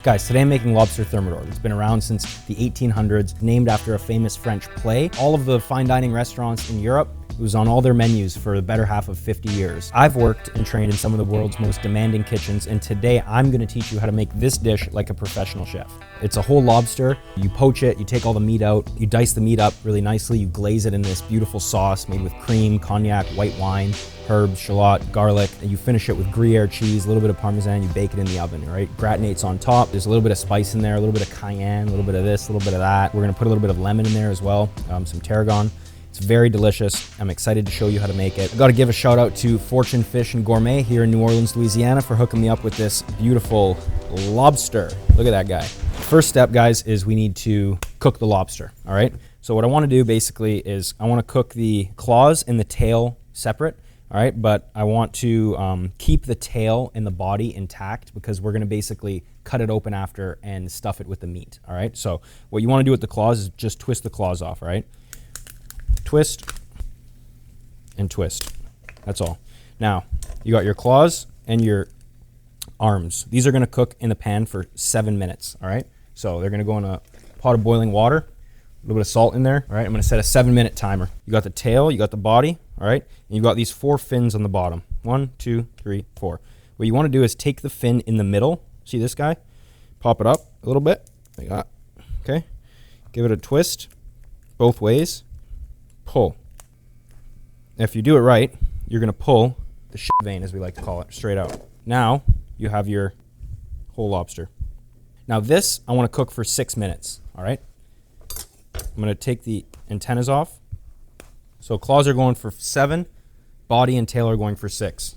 Guys, today I'm making Lobster Thermidor. It's been around since the 1800s, named after a famous French play. All of the fine dining restaurants in Europe, it was on all their menus for the better half of 50 years. I've worked and trained in some of the world's most demanding kitchens, and today I'm gonna teach you how to make this dish like a professional chef. It's a whole lobster. You poach it, you take all the meat out, you dice the meat up really nicely, you glaze it in this beautiful sauce made with cream, cognac, white wine, herbs, shallot, garlic, and you finish it with Gruyere cheese, a little bit of parmesan, you bake it in the oven, right? Gratinates on top. There's a little bit of spice in there, a little bit of cayenne, a little bit of this, a little bit of that. We're gonna put a little bit of lemon in there as well, some tarragon. It's very delicious. I'm excited to show you how to make it. I've got to give a shout out to Fortune Fish and Gourmet here in New Orleans, Louisiana for hooking me up with this beautiful lobster. Look at that guy. First step, guys, is we need to cook the lobster, all right? So what I want to do basically is I want to cook the claws and the tail separate. All right, but I want to keep the tail and the body intact because we're gonna basically cut it open after and stuff it with the meat, all right? So what you wanna do with the claws is just twist the claws off, all right? Twist and twist, that's all. Now, you got your claws and your arms. These are gonna cook in the pan for 7 minutes, all right? So they're gonna go in a pot of boiling water, a little bit of salt in there, all right? I'm gonna set a 7-minute timer. You got the tail, you got the body, all right? And you've got these 4 fins on the bottom. 1, 2, 3, 4. What you wanna do is take the fin in the middle, see this guy? Pop it up a little bit, like that, okay? Give it a twist, both ways, pull. If you do it right, you're gonna pull the shit vein, as we like to call it, straight out. Now, you have your whole lobster. Now this, I wanna cook for 6 minutes, all right? I'm gonna take the antennas off. So claws are going for 7, body and tail are going for 6.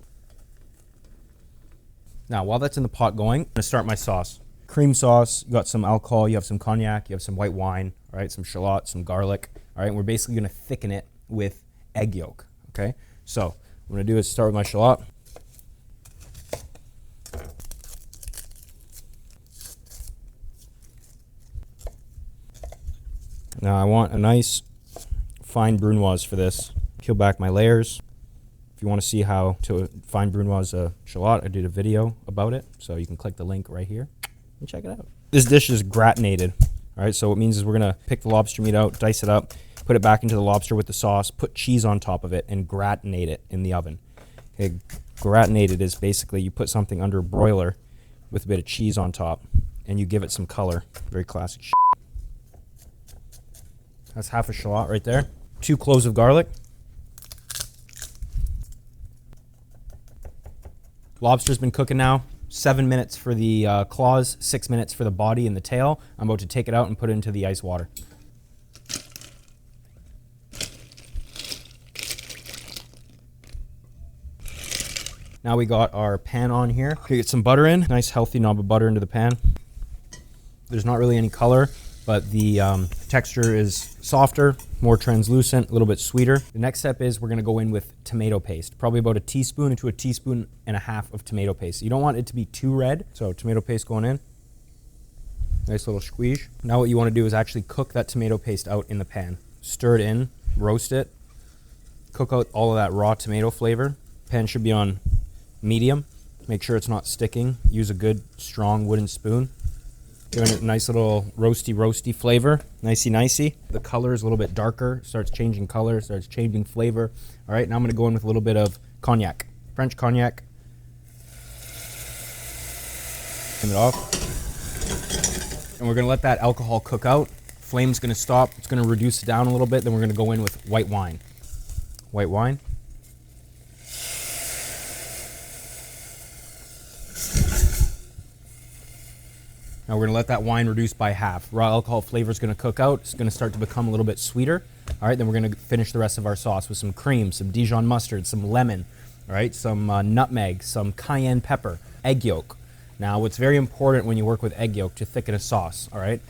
Now, while that's in the pot going, I'm gonna start my sauce. Cream sauce, you got some alcohol, you have some cognac, you have some white wine, all right, some shallot, some garlic, all right? And we're basically gonna thicken it with egg yolk, okay? So what I'm gonna do is start with my shallot. Now I want a nice fine brunoise for this. Peel back my layers. If you want to see how to fine brunoise a shallot, I did a video about it, so you can click the link right here and check it out. This dish is gratinated, all right? So what it means is we're gonna pick the lobster meat out, dice it up, put it back into the lobster with the sauce, put cheese on top of it, and gratinate it in the oven. Okay, gratinated is basically you put something under a broiler with a bit of cheese on top, and you give it some color. Very classic shit. That's half a shallot right there. 2 cloves of garlic. Lobster's been cooking now. 7 minutes for the claws, 6 minutes for the body and the tail. I'm about to take it out and put it into the ice water. Now we got our pan on here. We get some butter in. Nice healthy knob of butter into the pan. There's not really any color, but the texture is softer, more translucent, a little bit sweeter. The next step is we're gonna go in with tomato paste, probably about a teaspoon to a teaspoon and a half of tomato paste. You don't want it to be too red, so tomato paste going in. Nice little squeeze. Now what you wanna do is actually cook that tomato paste out in the pan. Stir it in, roast it, cook out all of that raw tomato flavor. Pan should be on medium. Make sure it's not sticking. Use a good, strong wooden spoon. Giving it a nice little roasty flavor, nicey. The color is a little bit darker, starts changing color, starts changing flavor. All right, now I'm gonna go in with a little bit of cognac, French cognac. Turn it off. And we're gonna let that alcohol cook out. Flame's gonna stop, it's gonna reduce it down a little bit, then we're gonna go in with white wine. White wine. Now we're gonna let that wine reduce by half. Raw alcohol flavor is gonna cook out. It's gonna start to become a little bit sweeter. All right, then we're gonna finish the rest of our sauce with some cream, some Dijon mustard, some lemon, all right, some nutmeg, some cayenne pepper, egg yolk. Now what's very important when you work with egg yolk to thicken a sauce, all right?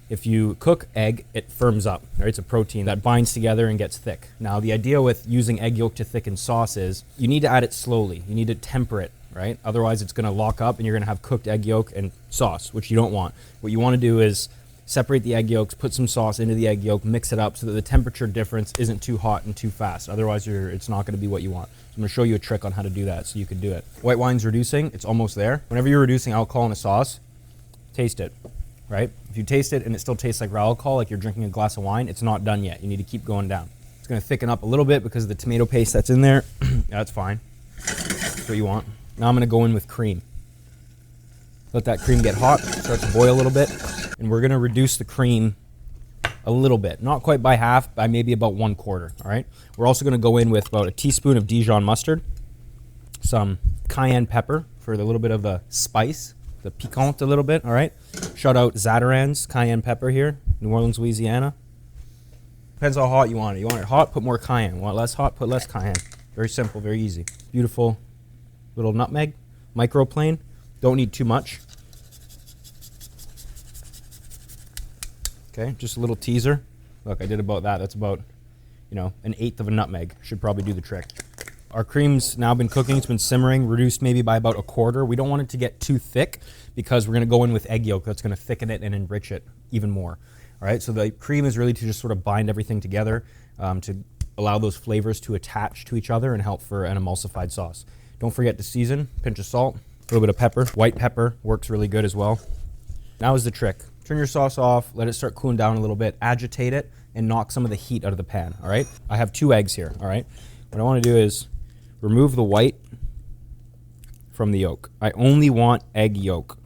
If you cook egg, it firms up, right? It's a protein that binds together and gets thick. Now the idea with using egg yolk to thicken sauce is you need to add it slowly. You need to temper it, right? Otherwise it's gonna lock up and you're gonna have cooked egg yolk and sauce, which you don't want. What you wanna do is separate the egg yolks, put some sauce into the egg yolk, mix it up so that the temperature difference isn't too hot and too fast. Otherwise it's not gonna be what you want. So I'm gonna show you a trick on how to do that so you can do it. White wine's reducing, it's almost there. Whenever you're reducing alcohol in a sauce, taste it, right? If you taste it and it still tastes like raw alcohol, like you're drinking a glass of wine, it's not done yet. You need to keep going down. It's gonna thicken up a little bit because of the tomato paste that's in there. That's fine. That's what you want. Now I'm gonna go in with cream. Let that cream get hot, start to boil a little bit, and we're gonna reduce the cream a little bit. Not quite by half, by maybe about 1/4, all right? We're also gonna go in with about a teaspoon of Dijon mustard, some cayenne pepper for the little bit of the spice, the piquant a little bit, all right? Shout out Zatarain's cayenne pepper here, New Orleans, Louisiana. Depends how hot you want it. You want it hot, put more cayenne. Want less hot, put less cayenne. Very simple, very easy. Beautiful little nutmeg, microplane. Don't need too much. Okay, just a little teaser. Look, I did about that. That's about, you know, 1/8 of a nutmeg. Should probably do the trick. Our cream's now been cooking. It's been simmering, reduced maybe by about 1/4. We don't want it to get too thick because we're going to go in with egg yolk. That's going to thicken it and enrich it even more. All right, so the cream is really to just sort of bind everything together to allow those flavors to attach to each other and help for an emulsified sauce. Don't forget to season, pinch of salt, a little bit of pepper. White pepper works really good as well. Now is the trick. Turn your sauce off, let it start cooling down a little bit, agitate it, and knock some of the heat out of the pan, all right? I have 2 eggs here, all right? What I want to do is remove the white from the yolk. I only want egg yolk,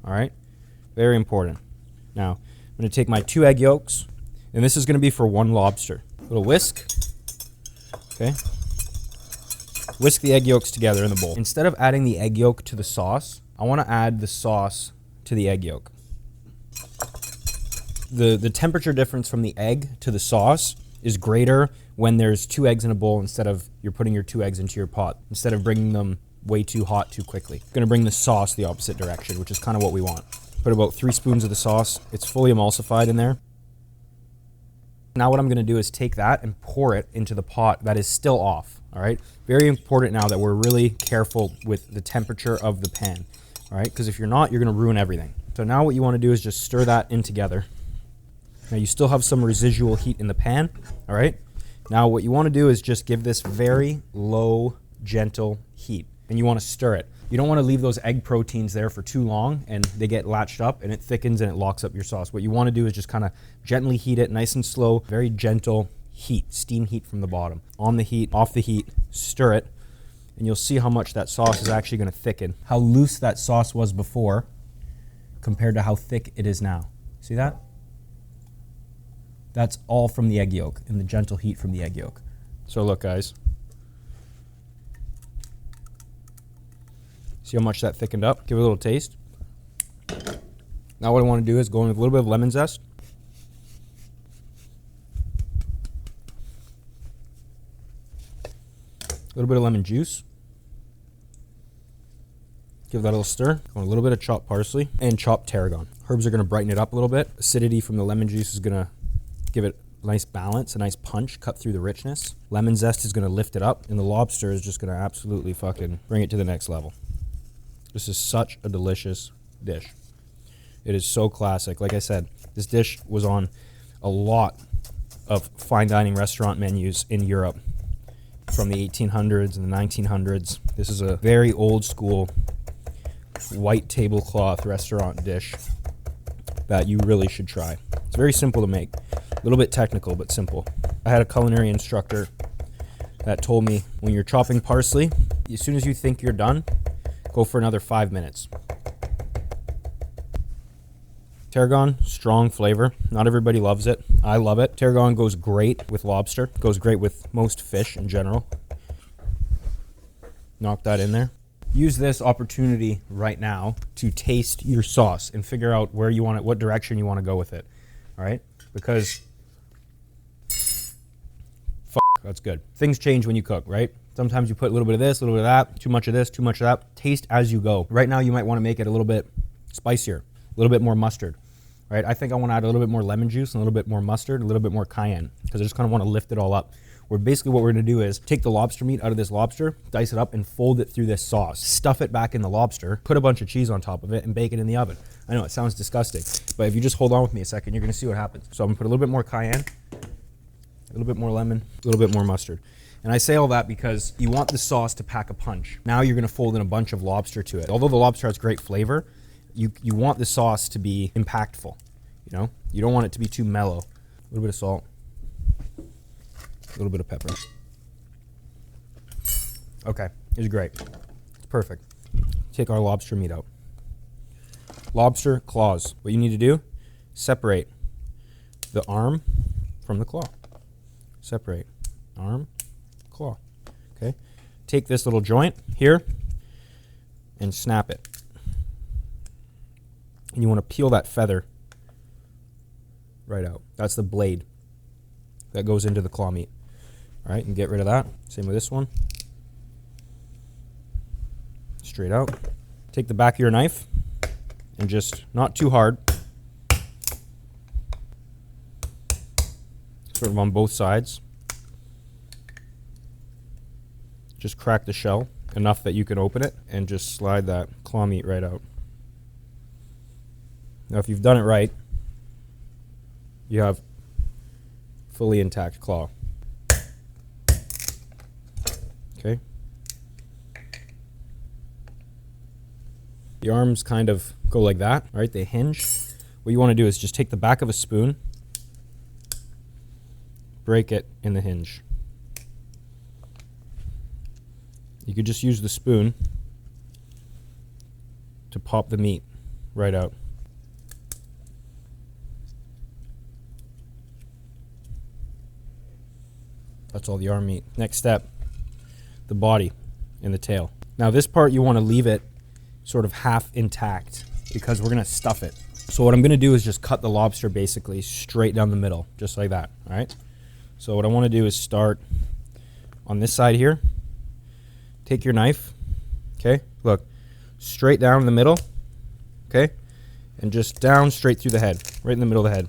all right? Very important. Now, I'm going to take my 2 egg yolks, and this is going to be for 1 lobster. A little whisk, okay? Whisk the egg yolks together in the bowl. Instead of adding the egg yolk to the sauce, I want to add the sauce to the egg yolk. The temperature difference from the egg to the sauce is greater when there's 2 eggs in a bowl instead of you're putting your 2 eggs into your pot, instead of bringing them way too hot too quickly. Going to bring the sauce the opposite direction, which is kind of what we want. Put about 3 spoons of the sauce. It's fully emulsified in there. Now what I'm going to do is take that and pour it into the pot that is still off, all right? Very important now that we're really careful with the temperature of the pan, all right? Because if you're not, you're going to ruin everything. So now what you want to do is just stir that in together. Now you still have some residual heat in the pan, all right? Now what you want to do is just give this very low, gentle heat, and you want to stir it. You don't want to leave those egg proteins there for too long and they get latched up and it thickens and it locks up your sauce. What you want to do is just kind of gently heat it, nice and slow, very gentle heat, steam heat from the bottom. On the heat, off the heat, stir it, and you'll see how much that sauce is actually going to thicken. How loose that sauce was before compared to how thick it is now. See that? That's all from the egg yolk and the gentle heat from the egg yolk. So look, guys. See how much that thickened up? Give it a little taste. Now what I want to do is go in with a little bit of lemon zest. A little bit of lemon juice. Give that a little stir. A little bit of chopped parsley and chopped tarragon. Herbs are going to brighten it up a little bit. Acidity from the lemon juice is going to give it a nice balance, a nice punch, cut through the richness. Lemon zest is going to lift it up, and the lobster is just going to absolutely fucking bring it to the next level. This is such a delicious dish. It is so classic. Like I said, this dish was on a lot of fine dining restaurant menus in Europe from the 1800s and the 1900s. This is a very old school white tablecloth restaurant dish that you really should try. It's very simple to make. A little bit technical, but simple. I had a culinary instructor that told me when you're chopping parsley, as soon as you think you're done, go for another 5 minutes. Tarragon, strong flavor. Not everybody loves it. I love it. Tarragon goes great with lobster. Goes great with most fish in general. Knock that in there. Use this opportunity right now to taste your sauce and figure out where you want it, what direction you want to go with it. All right? Because that's good. Things change when you cook, right? Sometimes you put a little bit of this, a little bit of that, too much of this, too much of that. Taste as you go. Right now, you might want to make it a little bit spicier, a little bit more mustard, right? I think I want to add a little bit more lemon juice, and a little bit more mustard, a little bit more cayenne, because I just kind of want to lift it all up. Where basically what we're going to do is take the lobster meat out of this lobster, dice it up, and fold it through this sauce. Stuff it back in the lobster, put a bunch of cheese on top of it, and bake it in the oven. I know it sounds disgusting, but if you just hold on with me a second, you're going to see what happens. So I'm going to put a little bit more cayenne, a little bit more lemon, a little bit more mustard. And I say all that because you want the sauce to pack a punch. Now you're going to fold in a bunch of lobster to it. Although the lobster has great flavor, you want the sauce to be impactful, you know? You don't want it to be too mellow. A little bit of salt, a little bit of pepper. Okay, it's great. It's perfect. Take our lobster meat out. Lobster claws. What you need to do, separate the arm from the claw. Separate arm, claw. Okay. Take this little joint here and snap it. And you want to peel that feather right out. That's the blade that goes into the claw meat. All right, and get rid of that. Same with this one. Straight out. Take the back of your knife and just, not too hard, sort of on both sides. Just crack the shell enough that you can open it and just slide that claw meat right out. Now if you've done it right, you have fully intact claw. Okay. The arms kind of go like that, all right? They hinge. What you want to do is just take the back of a spoon, break it in the hinge. You could just use the spoon to pop the meat right out. That's all the arm meat. Next step, the body and the tail. Now this part you want to leave it sort of half intact because we're going to stuff it. So what I'm going to do is just cut the lobster basically straight down the middle, just like that, all right? So what I want to do is start on this side here. Take your knife, okay? Look, straight down the middle, okay? And just down straight through the head, right in the middle of the head.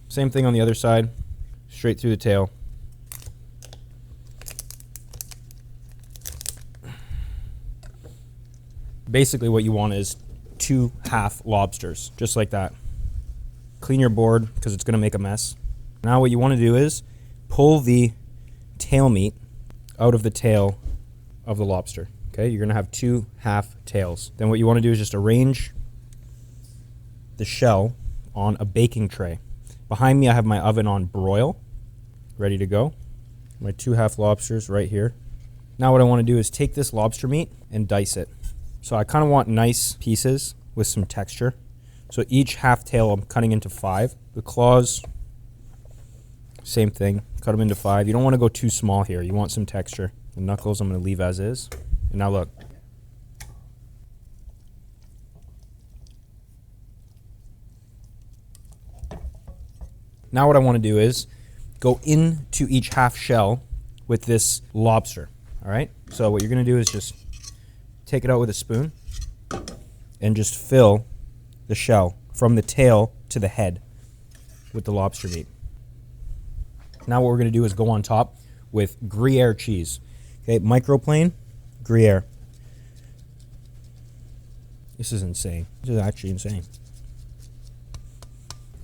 Same thing on the other side, straight through the tail. Basically what you want is 2 half lobsters, just like that. Clean your board because it's going to make a mess. Now what you want to do is pull the tail meat out of the tail of the lobster. Okay, you're going to have 2 half tails. Then what you want to do is just arrange the shell on a baking tray. Behind me I have my oven on broil, ready to go. My 2 half lobsters right here. Now what I want to do is take this lobster meat and dice it. So I kind of want nice pieces with some texture. So each half tail I'm cutting into 5. The claws, same thing, cut them into 5. You don't want to go too small here. You want some texture. The knuckles I'm going to leave as is. And now look. Now what I want to do is go into each half shell with this lobster, all right? So what you're going to do is just take it out with a spoon and just fill the shell from the tail to the head with the lobster meat. Now what we're going to do is go on top with Gruyere cheese. Okay, microplane, Gruyere. This is insane. This is actually insane.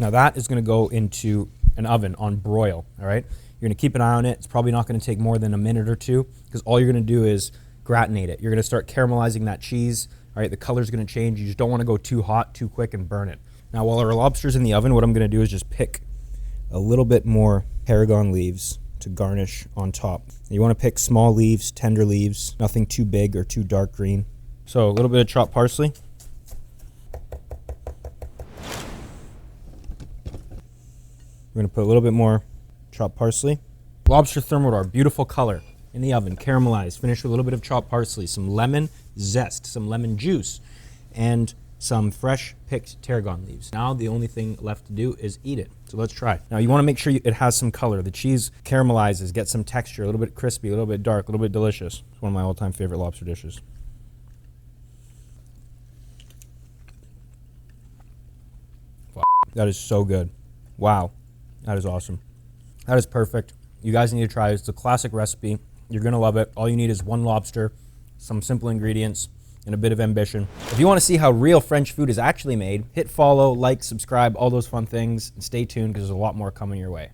Now that is going to go into an oven on broil, all right? You're going to keep an eye on it. It's probably not going to take more than a minute or 2 because all you're going to do is gratinate it. You're going to start caramelizing that cheese. All right, the color's going to change. You just don't want to go too hot, too quick, and burn it. Now, while our lobster's in the oven, what I'm going to do is just pick a little bit more tarragon leaves to garnish on top. You want to pick small leaves, tender leaves, nothing too big or too dark green. So a little bit of chopped parsley. We're going to put a little bit more chopped parsley. Lobster Thermidor, beautiful color. In the oven, caramelized, finish with a little bit of chopped parsley, some lemon zest, some lemon juice, and some fresh picked tarragon leaves. Now the only thing left to do is eat it. So let's try. Now you want to make sure it has some color. The cheese caramelizes, gets some texture, a little bit crispy, a little bit dark, a little bit delicious. It's one of my all-time favorite lobster dishes. That is so good. Wow, that is awesome. That is perfect. You guys need to try it. It's a classic recipe. You're going to love it. All you need is 1 lobster, some simple ingredients, and a bit of ambition. If you want to see how real French food is actually made, hit follow, like, subscribe, all those fun things, and stay tuned because there's a lot more coming your way.